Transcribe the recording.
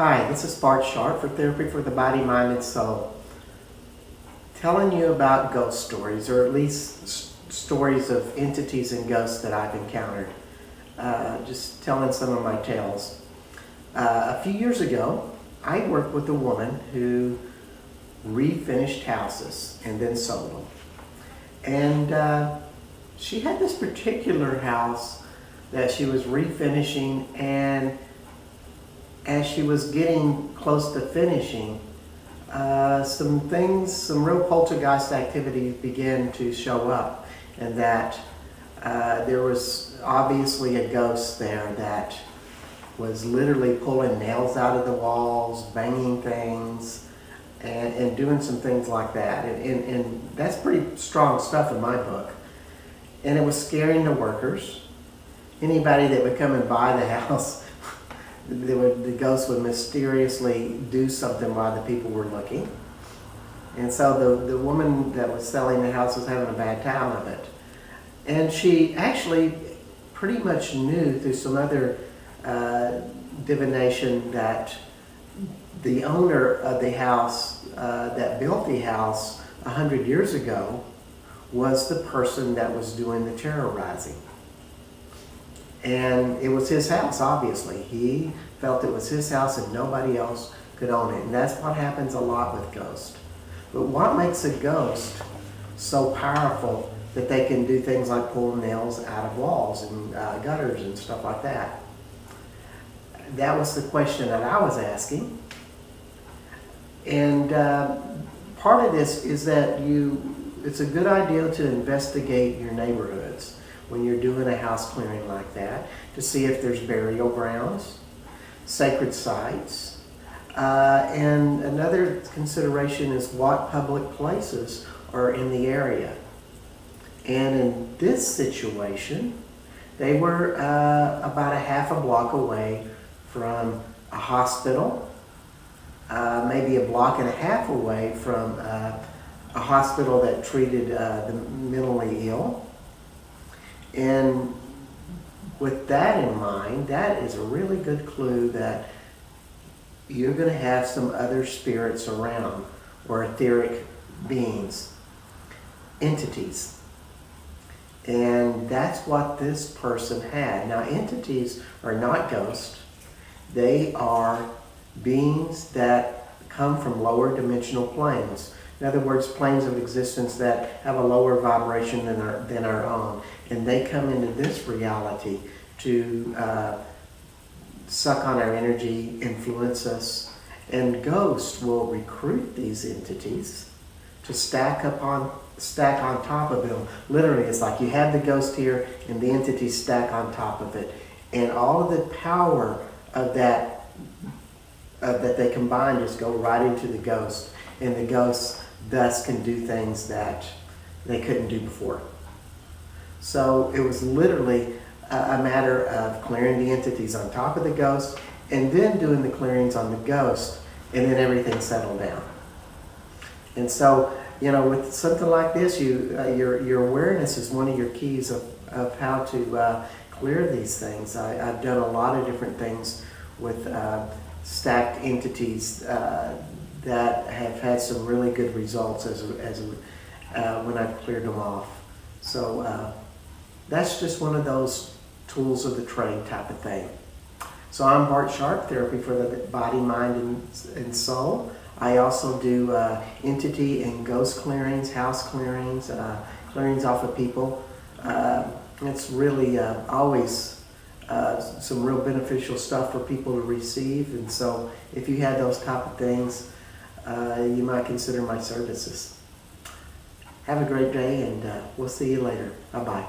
Hi, this is Bart Sharp for Therapy for the Body, Mind, and Soul. Telling you about ghost stories, or at least stories of entities and ghosts that I've encountered. Just telling some of my tales. A few years ago, I worked with a woman who refinished houses and then sold them. And she had this particular house that she was refinishing, and as she was getting close to finishing, some real poltergeist activity began to show up, and that there was obviously a ghost there that was literally pulling nails out of the walls, banging things, and doing some things like that. And that's pretty strong stuff in my book. And it was scaring the workers. Anybody that would come and buy the house, the ghost would mysteriously do something while the people were looking. And so the woman that was selling the house was having a bad time of it. And she actually pretty much knew through some other divination that the owner of the house that built the house 100 years ago was the person that was doing the terrorizing. And it was his house, obviously. He felt it was his house and nobody else could own it. And that's what happens a lot with ghosts. But what makes a ghost so powerful that they can do things like pull nails out of walls and gutters and stuff like that? That was the question that I was asking. And part of this is that it's a good idea to investigate your neighborhoods when you're doing a house clearing like that, to see if there's burial grounds, sacred sites, and another consideration is what public places are in the area. And in this situation, they were about a half a block away from a hospital, maybe a block and a half away from a hospital that treated the mentally ill. And with that in mind, that is a really good clue that you're going to have some other spirits around, or etheric beings, entities. And that's what this person had. Now, entities are not ghosts. They are beings that come from lower dimensional planes. In other words, planes of existence that have a lower vibration than our own. And they come into this reality to suck on our energy, influence us. And ghosts will recruit these entities to stack on top of them. Literally, it's like you have the ghost here and the entities stack on top of it. And all of the power of that they combine just go right into the ghost. And the ghosts thus can do things that they couldn't do before. So it was literally a matter of clearing the entities on top of the ghost, and then doing the clearings on the ghost, and then everything settled down. And so, you know, with something like this, your awareness is one of your keys of how to clear these things. I've done a lot of different things with stacked entities that have had some really good results when I've cleared them off. So that's just one of those tools of the trade type of thing. So I'm Bart Sharp, Therapy for the Body, Mind, and Soul. I also do entity and ghost clearings, house clearings, clearings off of people. It's really always some real beneficial stuff for people to receive. And so if you had those type of things, you might consider my services. Have a great day, and we'll see you later. Bye-bye.